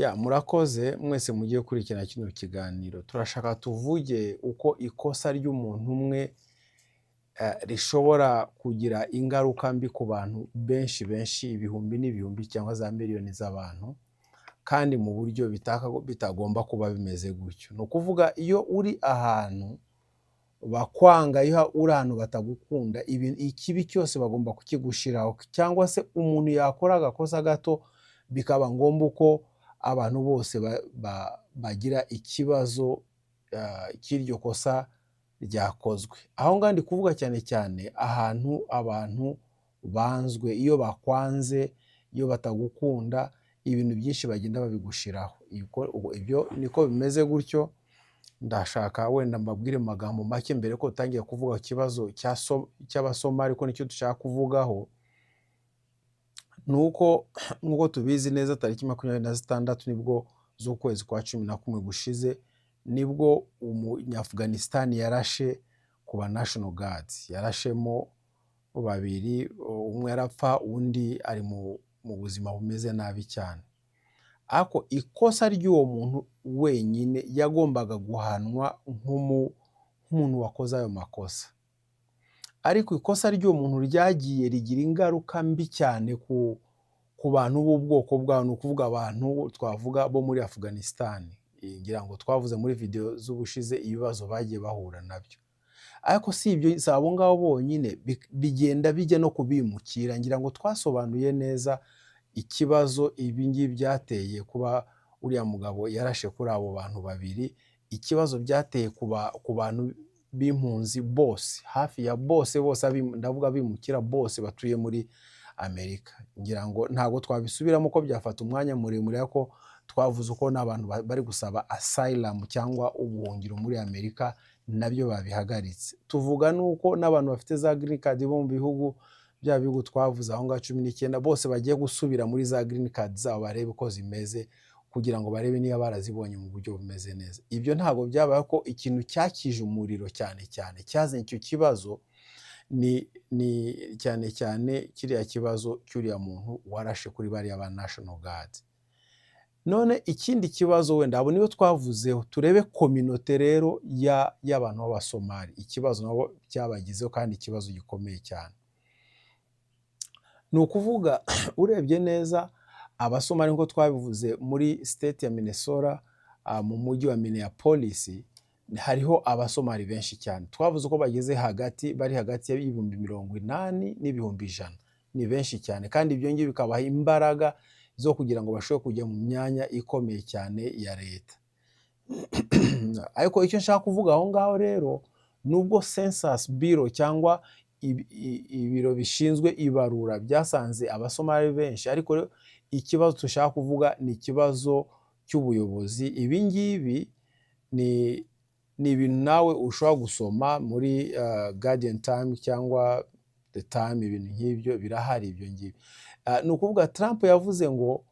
Murakoze mwese mugiye kurikirana kino kiganiro. Turashaka tuvuge uko ikosa ry'umuntu umwe rishobora kugira ingaruka mbi ku bantu benshi ibihumbi n'ibihumbi cyangwa za miliyoni z'abantu, kandi mu buryo bitagomba kuba bimeze gutyo. Ni ukuvuga iyo uri ahantu bakwanga, iyo uri ahantu batagukunda, ikibi cyose bagomba kukigushiraho, cyangwa se umuntu yakora agakosa gato bikaba ngombwa uko abantu bose bagira ikibazo cy'iryo kosa ryakozwe. Aho ngaho ndi kuvuga cyane cyane ahantu abantu banzwe, iyo bakwanze, iyo batagukunda, ibintu byinshi bagenda babigushiraho. Ibyo niko bimeze gutyo. Ndashaka wenda mbabwire mu magambo make mbere ko utangiye kuvuga ikibazo cy'Abasomali, ko nicyo dushaka kuvugaho. Nuko nk'uko tubizi neza, tariki 26 nibwo z'ukwezi kwa 11 gushize, nibwo Umunya-Afghanistan yarashe ku ba National Guards. Yarashemo babiri, umwe yarapfa, undi ari mu buzima bumeze nabi cyane. Ako ikosa ry'uwo muntu wenyine yagombaga guhanwa nk'umuntu wakoze ayo makosa. Ariko ikosa ry'uwo muntu ryagiye rigira ingaruka mbi cyane ku bantu b'ubwoko bwabo, ni ukuvuga abantu twavuga bo muri Afghanistan. Ngira ngo twavuze muri video z'ubushize ibibazo bagiye bahura nabyo. Ariko si ibyo abo ngabo bonyine, bigenda bijya no kubimukira. Ngira ngo twasobanuye neza ikibazo ibi ngibi byateye kuba uriya mugabo yarashe kuri abo bantu babiri. Ikibazo byateye ku bantu b'impunzi bose, hafi ya bose, ndavuga bimukira bose batuye muri Amerika. Ngira ngo ntago twabisubiramo ko byafata umwanya muremure, ko twavuze uko n'abantu bari gusaba asylum cyangwa ubuhungiro muri Amerika nabyo babihagaritse. Tuvuga nuko n'abantu bafite za green card bo mu bihugu bya bihugu twavuze aho ngaho 19 bose bagiye gusubira muri za green card zabo, barebe uko zimeze, kugira ngo barebe niba barazibonye mu buryo bumeze neza. Ibyo ntago byabaye. Ko ikintu cyakije umuriro cyane cyazanye icyo kibazo ni cyane kiriya kibazo cy'uriya muntu warashe kuri bariya ba National Guard. None ikindi kibazo wenda abo niyo twavuzeho, turebe communauté rero y'abantu b'Abasomali, ikibazo nabo cyabagizeho, kandi ikibazo gikomeye cyane. Ni ukuvuga urebye neza Abasomali nko twabivuze muri state ya Minnesota, mu mujyi wa Minneapolis, hariho Abasomali benshi cyane. Twavuze uko bageze bari hagati y'ibihumbi 80 n'ibihumbi 100. Ni benshi cyane, kandi ibyo ngibi bikabaha imbaraga zo kugira ngo bashobore kujya mu myanya ikomeye cyane ya leta. Ariko icyo nshaka kuvuga aho ngaho rero, nubwo Census Bureau cyangwa ibiro bishinzwe ibarura byasanze Abasomali benshi, ariko ikibazo dushaka kuvuga ni ikibazo cy'ubuyobozi. Ibi ngibi ni ibintu nawe ushobora gusoma muri Guardian Time cyangwa The Time. Ibintu nk'ibyo birahari. Ibyo ngibi ni ukuvuga Trump yavuze ngo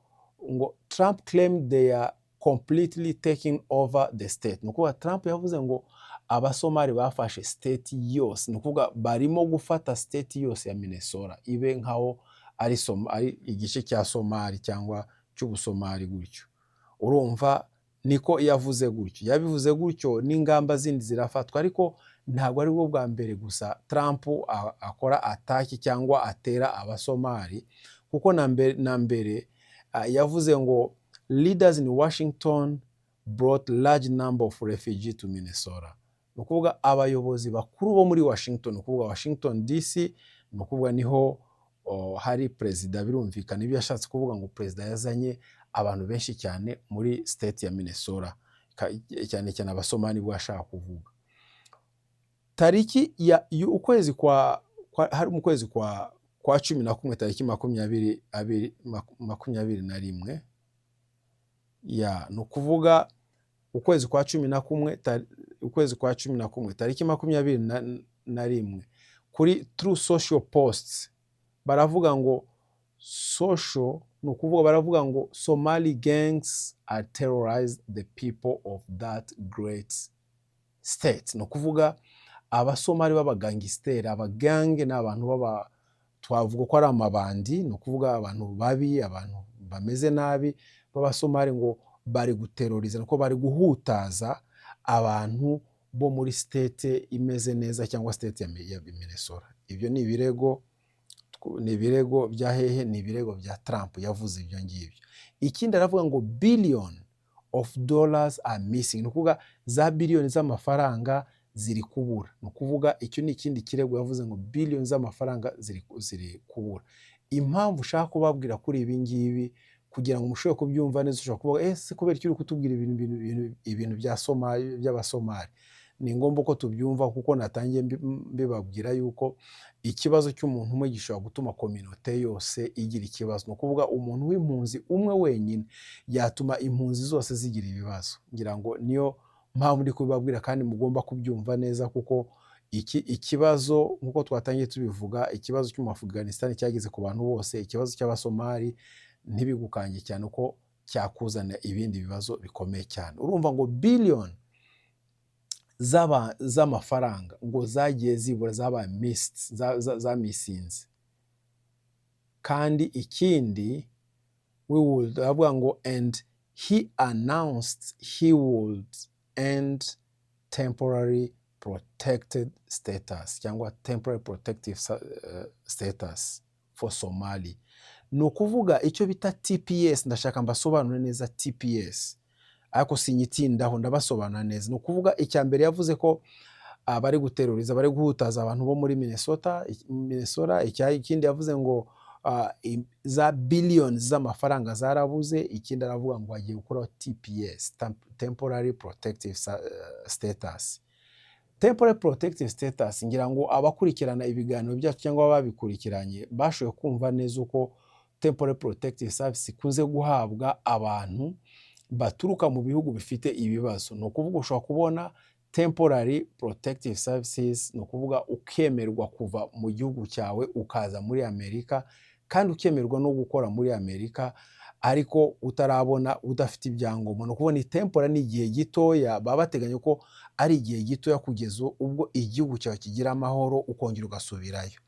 Trump claimed they are completely taking over the state. Ni ukuvuga Trump yavuze ngo Abasomali bafashe state yose. Ni ukuvuga barimo gufata state yose ya Minnesota ibe nkaho ari igice cya Somali cyangwa cy'Ubusomali gutyo. Urumva niko yavuze gutyo. Yabivuze gutyo n'ingamba zindi zirafatwa. Ariko ntabwo ari bwo bwa mbere gusa Trump akora ataki cyangwa atera Abasomali, kuko na mbere yavuze ngo leaders in Washington brought large number of refugees to Minnesota. Ni ukuvuga abayobozi bakuru bo muri Washington, ni ukuvuga Washington DC, ni ukuvuga niho hari perezida. Birumvikana ibyo yashatse kuvuga ngo perezida yazanye abantu benshi cyane muri state ya Minnesota, cyane cyane Abasomali bwo ashaka kuvuga. Tariki ukwezi hari mu kwezi kwa 11 tariki 21 ni ukuvuga ukwezi kwa 11 tariki 21 kuri True Social Posts baravuga ngo ni ukuvuga baravuga ngo Somali gangs are terrorized the people of that great state. Ni ukuvuga Abasomali b'abagangisteri, abagange n'abantu twavuga ko ari amabandi, ni ukuvuga abantu babi, abantu bameze nabi, b'Abasomali ngo bari guteroriza, nuko bari guhutaza abantu bo muri state imeze neza cyangwa state ya Minnesota. Ibyo ni ibirego bya hehe, ni ibirego bya Trump yavuze ibyo ngibyo. Ikindi aravuga ngo billion of dollars are missing, ni ukuvuga za biliyoni z'amafaranga ziri kubura. Ni ukuvuga icyo ni ikindi kirego yavuze ngo biliyoni z'amafaranga ziri kubura. Impamvu ushaka kubabwira kuri ibi ngibi kugira ngo mushobore kubyumva neza, ushobora kuvuga ese kubera icyo uri kutubwira ibintu by'Abasomali, ni ngombwa ko tubyumva kuko natangiye mbibabwira yuko ikibazo cy'umuntu umwe gishobora gutuma community yose igira ikibazo. Ni ukuvuga umuntu w'impunzi umwe wenyine yatuma impunzi zose zigira ibibazo. Ngira ngo niyo mpamvu ndi kubibabwira kandi mugomba kubyumva neza, kuko ikibazo nk'uko twatangiye tubivuga, ikibazo cy'Afghanistan cyageze ku bantu bose, ikibazo cy'Abasomali ntibigukange cyane uko cyakuzana ibindi bibazo bikomeye cyane. Urumva ngo billion z'amafaranga ngo zagiye zibura, zabaye missed, zamisinze. Kandi ikindi avuga ngo and he announced he would end temporary protected status cyangwa temporary protective status for Somali. Ni ukuvuga icyo bita TPS, ndashaka mbasobanure neza TPS ariko sinyitindaho, ndabasobanura neza. Ni ukuvuga icya mbere yavuze ko bari guteroriza, bari guhutaza abantu bo muri Minnesota. Ikindi yavuze ngo za billions z'amafaranga zarabuze. Ikindi aravuga ngo agiye gukora TPS, temporary protective status. Temporary protective status, ngira ngo abakurikirana ibiganiro byacu cyangwa ababikurikiranye bashoboye kumva neza uko temporary protective service ikunze guhabwa abantu baturuka mu bihugu bifite ibibazo. Ni ukuvuga ushobora kubona temporary protective services, ni ukuvuga ukemerwa kuva mu gihugu cyawe ukaza muri Amerika, kandi ukemerwa no gukora muri Amerika ariko utarabona, udafite ibyangombwa. Ni ukuvuga ni temporary, ni igihe gitoya, baba bateganya ko ari igihe gitoya kugeza ubwo igihugu cyawe kigira amahoro ukongera ugasubirayo.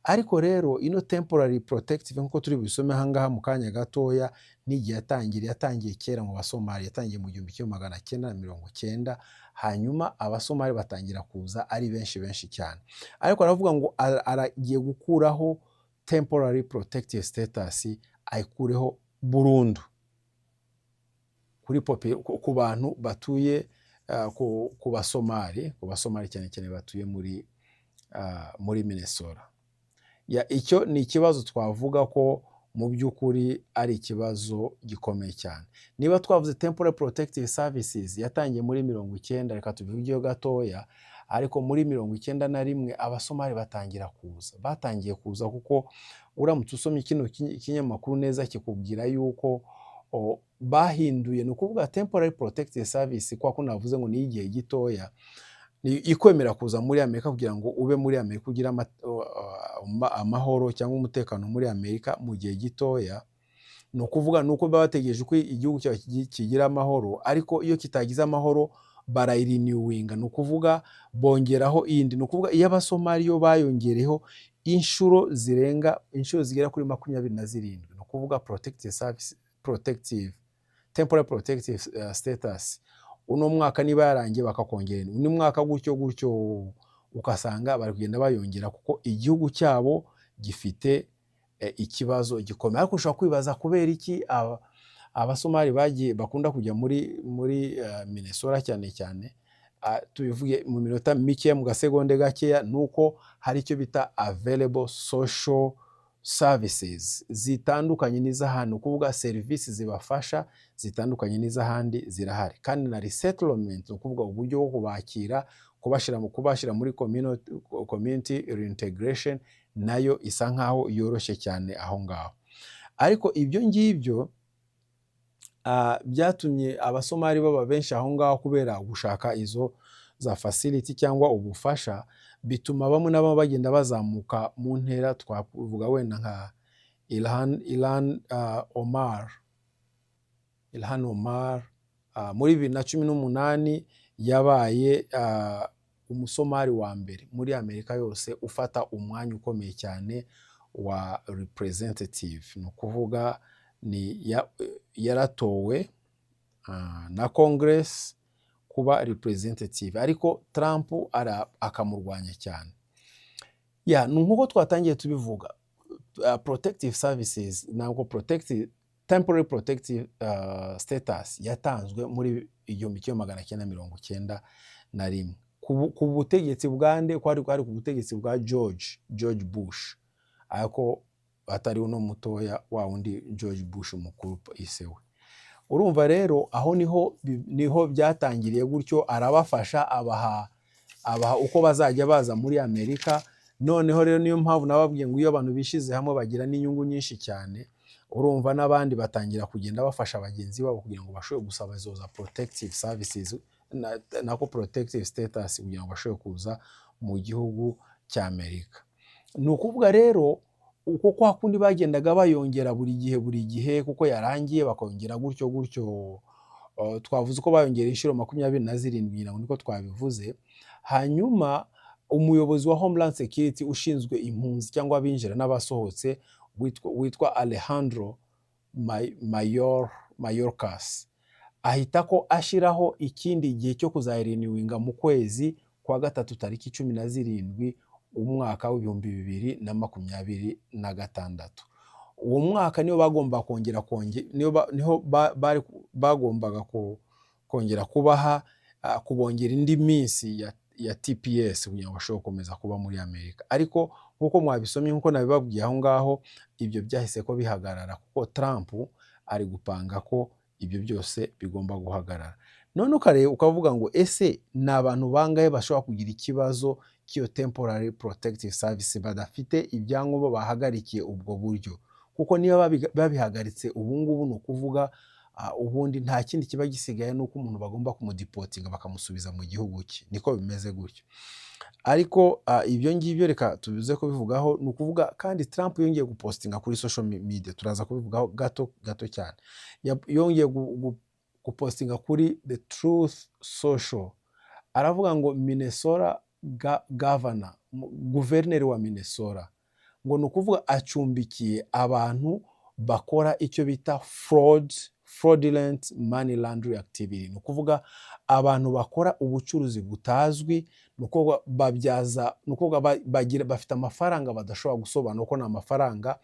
Ariko rero ino temporary protective nk'uko turi busome ahangaha mu kanya gatoya, n'igihe yatangiye kera mu Basomali, yatangiye mu 1990, hanyuma Abasomali batangira kuza ari benshi cyane. Ariko aravuga ngo aragiye gukuraho temporary protective status, ayikureho burundu ku bantu batuye ku Basomali cyane cyane batuye muri Minnesota. Icyo ni ikibazo twavuga ko mu by'ukuri ari ikibazo gikomeye cyane. Niba twavuze temporary protective services yatangiye muri 90, reka tubivugeho gatoya, ariko muri 91 Abasomali batangiye kuza kuko uramutse usomye kino kinyamakuru neza kikubwira yuko bahinduye. Ni ukuvuga temporary protective service kwa ko navuze ngo ni igihe gitoya, ikwemera kuza muri Amerika kugira ngo ube muri Amerika ugira amahoro cyangwa umutekano muri Amerika mu gihe gitoya. Ni ukuvuga nuko baba bategereje ko igihugu cyawe kigira amahoro, ariko iyo kitagize amahoro barayirenewinga, ni ukuvuga bongeraho indi. Ni ukuvuga iyo Abasomali yo bayongereho inshuro zigera kuri 27. Ni ukuvuga temporary protective status uno mwaka niba yarangiye bakakongera undi mwaka gutyo ukasanga bari kugenda bayongera, kuko igihugu cyabo gifite ikibazo gikomeye. Ariko ushobora kwibaza kubera iki Abasomali bakunda kujya muri Minnesota cyane. Tubivuge mu minota mike, mu gasegonde gakeya, nuko hari icyo bita available social services zitandukanye n'izahandi. Ukuvuga serivisi zibafasha zitandukanye n'izahandi zirahari, kandi na resettlement, ukuvuga uburyo bwo kubakira, kubashira muri community reintegration, nayo isa nkaho yoroshye cyane aho ngaho. Ariko ibyo ngibyo byatumye Abasomali baba benshi aho ngaho kubera gushaka izo za facility cyangwa ubufasha, bituma bamwe na bamwe bagenda bazamuka mu ntera. Twavuga wenda nka Ilhan Omar muri 2018 yabaye Umusomali wa mbere muri Amerika yose ufata umwanya ukomeye cyane wa representative. Ni ukuvuga yaratowe na Congress kuba representative, ariko Trump akamurwanya cyane. Nk'uko twatangiye tubivuga, protective services ntabwo temporary protective status yatanzwe muri 1991 ku butegetsi bwande, kwari ku butegetsi bwa George Bush, ariko atari uno mutoya wa undi George Bush mukuru isewe. Urumva rero aho niho byatangiriye gutyo, arabafasha abaha uko bazajya baza muri Amerika. Noneho rero niyo mpamvu nababwiye ngo iyo abantu bishize hamwe bagira n'inyungu nyinshi cyane. Urumva n'abandi batangira kugenda bafasha bagenzi babo kugira ngo bashobore gusaba izo za protective services nako protective status kugira ngo bashobore kuza mu gihugu cya Amerika. Ni ukuvuga rero uko kwa kundi bagendaga bayongera buri gihe kuko yarangiye bakongera gutyo twavuze ko bayongera inshuro 27 niko twabivuze. Hanyuma umuyobozi wa Homeland Security ushinzwe impunzi cyangwa abinjira n'abasohotse witwa Alejandro Mayorkas ahita ko ashiraho ikindi gihe cyo kuzarenewinga mu kwezi kwa gatatu tariki 17 umwaka w'2026. Uwo mwaka niyo bagomba kongera bagombaga kongera kubaha kubongera indi minsi ya TPS kugira ngo bashobore gukomeza kuba muri Amerika. Ariko nkuko mwabisomye, nkuko nabibabwiye aho ngaho, ibyo byahise ko bihagarara kuko Trump ari gupanga ko ibyo byose bigomba guhagarara. None ukavuga ngo ese ni abantu bangahe bashobora kugira ikibazo cy'iyo temporary protective service badafite ibyangombwa bahagarikiye ubwo buryo? Kuko niba babihagaritse ubu ngubu ni ukuvuga ubundi nta kindi kiba gisigaye, nuko umuntu bagomba kumudipotinga bakamusubiza mu gihugu cye. Niko bimeze gutyo. Ariko ibyo ngibyo reka tubize ko bivugaho. Ni ukuvuga kandi Trump yongeye gupostinga kuri social media, turaza kubivugaho gato cyane. Yongeye gupostinga kuri The Truth Social, aravuga ngo Minnesota governor, guverineri wa Minnesota, ngo ni ukuvuga acumbikiye abantu bakora icyo bita fraudulent money laundering activity. Ni ukuvuga abantu bakora ubucuruzi butazwi, nuko bafite amafaranga badashobora gusobanura ko ni amafaranga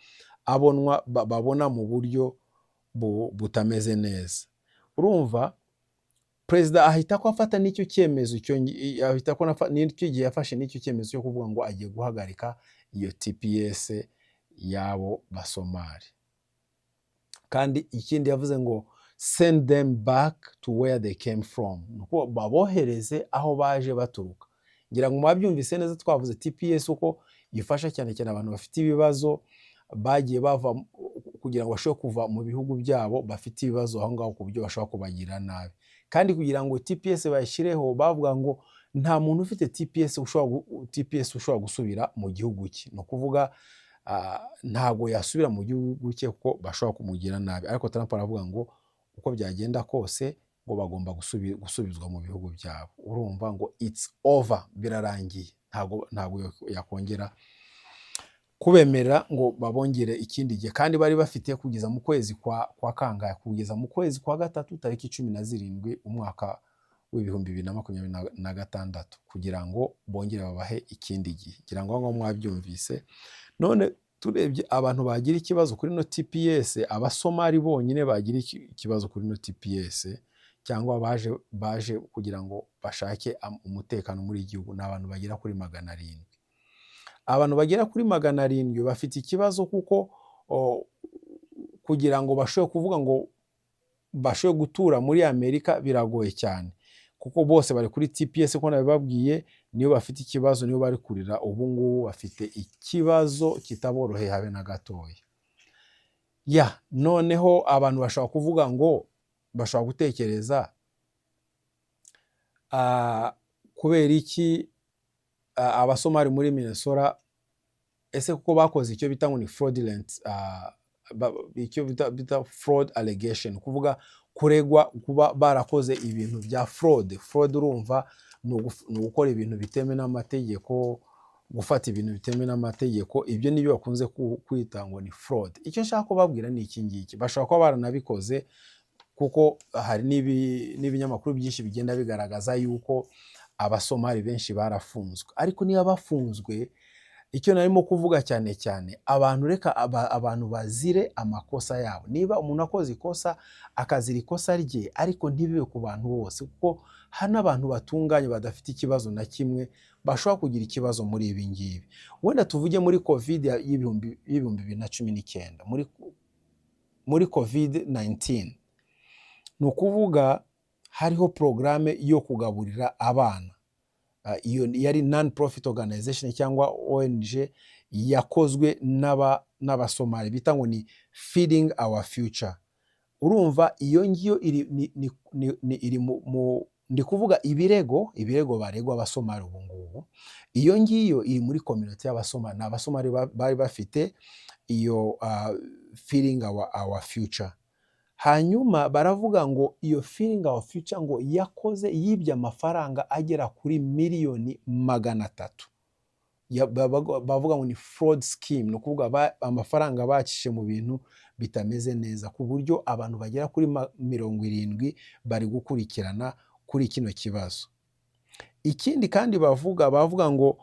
babona mu buryo butameze neza. Urumva Perezida ahita ko afata n'icyo cyemezo, ahita ko n'icyo gihe yafashe n'icyo cyemezo cyo kuvuga ngo agiye guhagarika iyo TPS yabo basomali. Kandi ikindi yavuze ngo send them back to where they came from, nuko babohereze aho baje baturuka. Ngira ngo mwabyumvise neza, twavuze TPS uko ifasha cyane abantu bafite ibibazo bagiye bava kugira ngo bashobore kuva mu bihugu byabo bafite ibibazo aho ngaho ku buryo bashobora kubagira nabi. Kandi kugira ngo TPS bayishyireho bavuga ngo nta muntu ufite TPS ushobora gusubira mu gihugu cye. Ni ukuvuga ntago yasubira mu gihugu cye kuko bashobora kumugira nabi. Ariko Trump aravuga ngo uko byagenda kose ngo bagomba gusubizwa mu bihugu byabo. Urumva ngo it's over, birarangiye. Ntago yakongera kubemerera ngo babongere ikindi gihe. Kandi bari bafite kugeza mu kwezi kwa kangahe, kugeza mu kwezi kwa gatatu tariki 17 umwaka w'2026 kugira ngo bongere babahe ikindi gihe. Ngira ngo mwabyumvise. None turebye abantu bagira ikibazo kuri no TPS, abasomali bonyine bagira ikibazo kuri no TPS cyangwa baje kugira ngo bashake umutekano muri igihugu, n'abantu bagira kuri 700. Abantu bagera kuri 700 bafite ikibazo kuko kugira ngo bashobore kuvuga ngo bashobore gutura muri Amerika biragoye cyane, kuko bose bari kuri TPS ko nabibabwiye. Niyo bafite ikibazo, niyo bari kurira ubu ngubu, bafite ikibazo kitaboroheye habe na gatoya. Noneho abantu bashobora kuvuga ngo bashobora gutekereza kubera iki abasomali muri Minnesota ese kuko bakoze icyo bita ngo ni fraudulent, icyo bita fraud allegation, kuvuga kuregwa kuba barakoze ibintu bya fraud. Urumva ni ugukora ibintu biteme n'amategeko, gufata ibintu bitemewe n'amategeko. Ibyo nibyo bakunze kwita ngo ni fraud. Icyo nshaka kubabwira ni iki ngiki, bashobora kuba baranabikoze kuko hari n'ibinyamakuru byinshi bigenda bigaragaza yuko abasomali benshi barafunzwe, ariko niba bafunzwe, icyo narimo kuvuga cyane cyane, abantu reka abantu bazire amakosa yabo. Niba umuntu akoze ikosa akazira ikosa rye, ariko ntibibe ku bantu bose, kuko hari n'abantu batunganye badafite ikibazo na kimwe bashobora kugira ikibazo muri ibi ngibi. Wenda tuvuge muri covid y'ibihumbi 2019, muri covid-19, ni ukuvuga hariho porogaramu yo kugaburira abana. Iyo yari non-profit organization cyangwa ONG yakozwe n'abasomali bita ngo ni Feeding Our Future. Urumva iyo ngiyo iri ndi kuvuga ibirego baregwa abasomali ubu ngubu. Iyo ngiyo iri muri community y'abasomali. N'abasomali bari bafite iyo Feeding Our Future. Hanyuma baravuga ngo iyo Feeding Our Future ngo yibye amafaranga agera kuri miliyoni 300. Bavuga ngo ni fraud scheme, no kuvuga amafaranga bacishe mu bintu bitameze neza, ku buryo abantu bagera kuri 70 bari gukurikirana kuri kino kibazo. Ikindi kandi bavuga ngo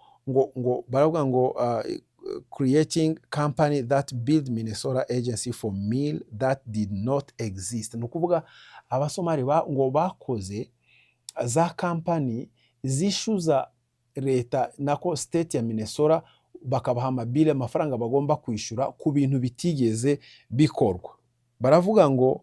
creating company that build Minnesota agency for meal that did not exist. No kuvuga abasomali ngo bakoze za company zishuza leta nako state ya Minnesota, bakabaha amabile amafaranga bagomba kwishura ku bintu bitigeze bikorwa. Baravuga ngo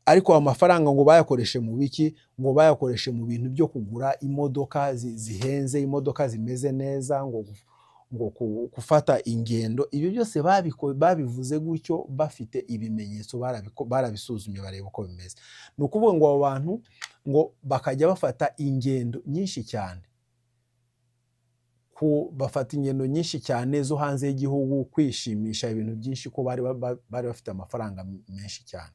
ariko amafaranga ngo bayakoreshe mu biki, ngo bayakoreshe mu bintu byo kugura imodoka zihenze, imodoka zimeze neza, ngo gufata ingendo. Ibyo byose babivuze gutyo bafite ibimenyetso, barabisuzumye bareba uko bimeze. Ni ukuvuga ngo abo bantu ngo bakajya bafata ingendo nyinshi cyane, bafata ingendo nyinshi cyane zo hanze y'igihugu kwishimisha ibintu byinshi, ko bari bafite amafaranga menshi cyane.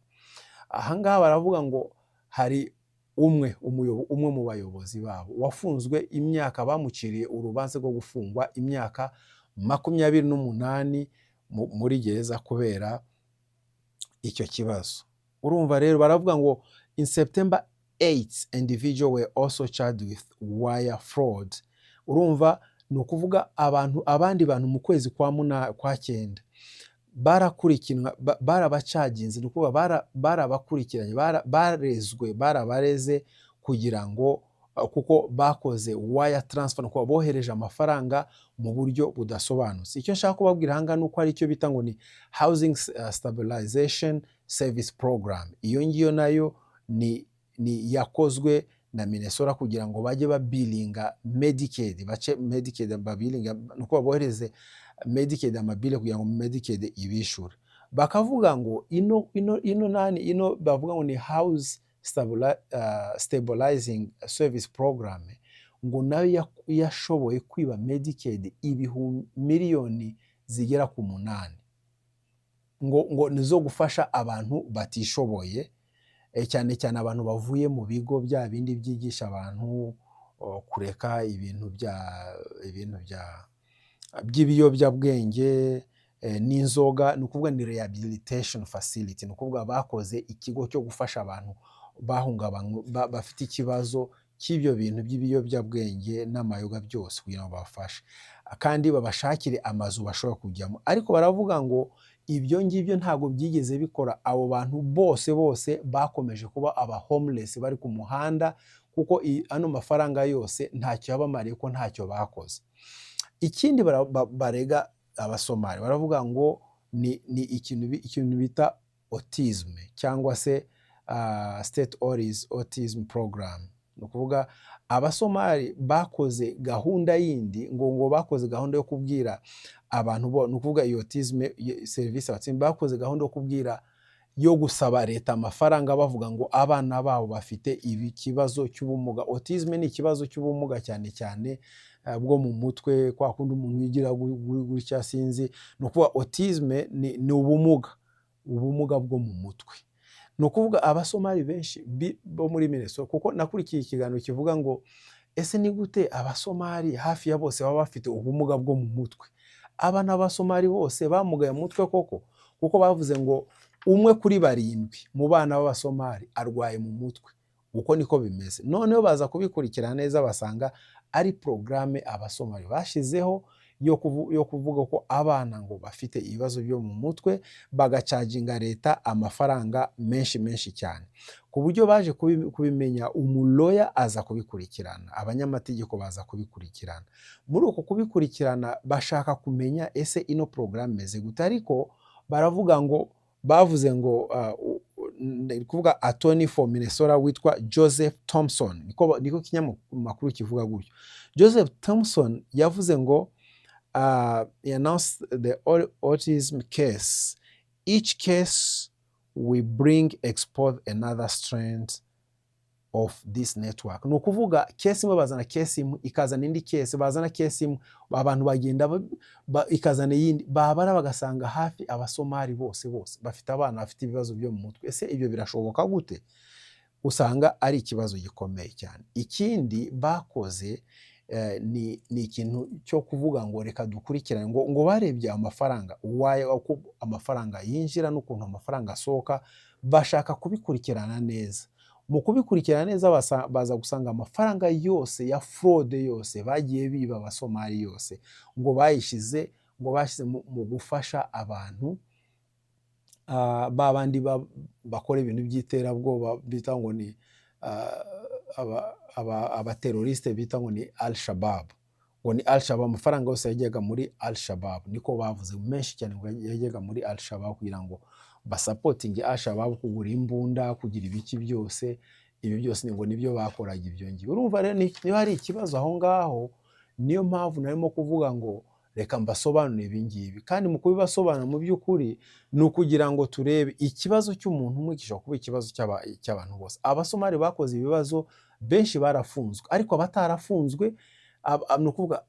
Ahangaha baravuga ngo hari umwe mu bayobozi babo wafunzwe imyaka, bamuciriye urubanza rwo gufungwa imyaka 28 muri gereza kubera icyo kibazo. Urumva rero baravuga ngo in September 8 individual were also charged with wire fraud. Urumva ni ukuvuga abandi bantu mu kwezi kwa 9 barakurikiranwa, barabacaginze, nuko barabakurikiranye, barabareze kugira ngo kuko bakoze wire transfer, nuko bohereje amafaranga mu buryo budasobanutse. Icyo nshaka kubabwira hanga nuko ari cyo bita ngo ni Housing Stabilization Service Program. Iyo ngiyo nayo ni yakozwe na Minnesota kugira ngo bajye babilinga Medicaid, bace Medicaid babilinga, nuko bohereze Medicaid amabile kugira ngo Medicaid ibishura. Bakavuga ngo ino bavuga ngo ni House Stabilizing Service Program, ngo nayo yashoboye kwiba Medicaid miliyoni zigera ku 8, ngo nizo gufasha abantu batishoboye, cyane cyane abantu bavuye mu bigo bya bindi byigisha abantu kureka ibintu by'ibiyobyabwenge n'inzoga. Ni ukuvuga ni rehabilitation facility, ni ukuvuga bakoze ikigo cyo gufasha abantu bahungabanye, bafite ikibazo cy'ibyo bintu by'ibiyobyabwenge n'amayoga byose, kugira ngo babafashe kandi babashakire amazu bashobora kujyamo. Ariko baravuga ngo ibyo ngibyo ntabwo byigeze bikora. Abo bantu bose bakomeje kuba aba homeless, bari ku muhanda, kuko ano mafaranga yose ntacyo yabamariye, ko ntacyo bakoze. Ikindi barega abasomali, baravuga ngo ni ikintu bita autism cyangwa se state autism program. Ni ukuvuga abasomali bakoze gahunda yindi, ngo bakoze gahunda yo kubwira abantu ni ukuvuga iyo autism service bakoze gahunda yo kubwira yo gusaba leta amafaranga, bavuga ngo abana babo bafite ikibazo cy'ubumuga. Autism ni ikibazo cy'ubumuga cyane cyane bwo mu mutwe, kwa kundi umuntu yigira gutya sinzi. Ni ukuvuga autism ni ubumuga bwo mu mutwe. Ni ukuvuga abasomali benshi bo muri Minnesota, kuko nakurikiye ikiganiro kivuga ngo ese ni gute abasomali hafi ya bose baba bafite ubumuga bwo mu mutwe? Aba n'abasomali bose bamugaye mu mutwe koko? Kuko bavuze ngo 1 kuri 7 mu bana b'abasomali arwaye mu mutwe. Uko niko bimeze. Noneho baza kubikurikirana neza basanga ari programme abasomali bashizeho yo kuvuga ko abana ngo bafite ibibazo byo mu mutwe, bagacaginga leta amafaranga menshi cyane. Ku buryo baje kubimenya, umuloya aza kubikurikirana, abanyamategeko baza kubikurikirana. Muri uko kubikurikirana bashaka kumenya ese ino programme imeze gute, ariko baravuga ngo bavuze ngo kuvuga attorney for Minnesota witwa Joseph Thompson, niko kinyamakuru kivuga gutyo. Joseph Thompson yavuze ngo he announced the autism case. Each case we bring expose another strand of this network. No kuvuga case imwe bazana case imwe ikazana indi case, bazana case imwe abantu bagenda ikazana yindi, babara bagasanga hafi abasomali bose bafite abana bafite ibibazo byo mu mutwe. Ese ibyo birashoboka gute? Usanga ari ikibazo gikomeye cyane. Ikindi bakoze ni ikintu cyo kuvuga ngo reka dukurikirane ngo barebye amafaranga, uko amafaranga yinjira n'ukuntu amafaranga asohoka, bashaka kubikurikirana neza. Mu kubikurikirana neza baza gusanga amafaranga yose ya fraude yose bagiye biba abasomali yose ngo bashyize mu gufasha abantu babandi bakora ibintu by'iterabwoba bita ngo ni abateroriste bita ngo ni Al-Shabaab. Ngo ni Al-Shabaab, amafaranga yose yajyaga muri Al-Shabaab, niko bavuze menshi cyane ngo yajyaga muri Al-Shabaab kugira ngo basapotinge Al-Shabaab kugura imbunda, kugira ibiki byose. Ibi byose ngo nibyo bakoraga ibyo ngiye. Urumva rero niba hari ikibazo aho ngaho, niyo mpamvu narimo kuvuga ngo reka mbasobanurire ibi ngibi. Kandi mu kubibasobanura mu by'ukuri ni ukugira ngo turebe ikibazo cy'umuntu umwe gishobora kuba ikibazo cy'abantu bose. Abasomali bakoze ibibazo, benshi barafunzwe, ariko abatarafunzwe ni ukuvuga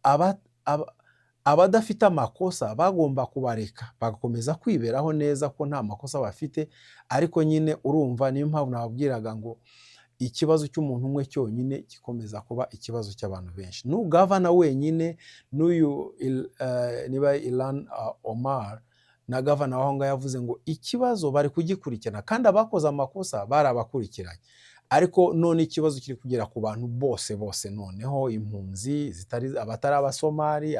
abadafite amakosa bagomba kubareka bagakomeza kwiberaho neza ko nta makosa bafite. Ariko nyine urumva, niyo mpamvu nababwiraga ngo ikibazo cy'umuntu umwe cyonyine gikomeza kuba ikibazo cy'abantu benshi. Gavana wenyine n'uyu niba Ilhan Omar na gavana waho ngaho yavuze ngo ikibazo bari kugikurikirana, kandi abakoze amakosa barabakurikiranye. Ariko none ikibazo kiri kugera ku bantu bose, noneho impunzi abatari abasomali,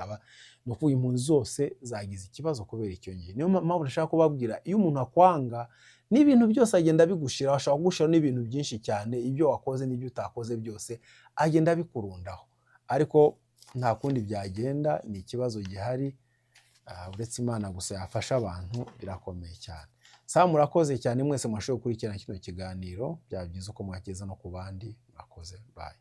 nuko impunzi zose zagize ikibazo kubera icyo gihe. Niyo mpamvu nashaka kubabwira, iyo umuntu akwanga n'ibintu byose agenda bigushira, ashaka kugushira n'ibintu byinshi cyane, ibyo wakoze n'ibyo utakoze byose agenda bikurundaho. Ariko nta kundi byagenda, ni ikibazo gihari, uretse Imana gusa yafasha abantu, birakomeye cyane. Murakoze cyane mwese mwashoboye gukurikirana kino kiganiro, byaba byiza uko mwakeza no ku bandi. Murakoze, bye.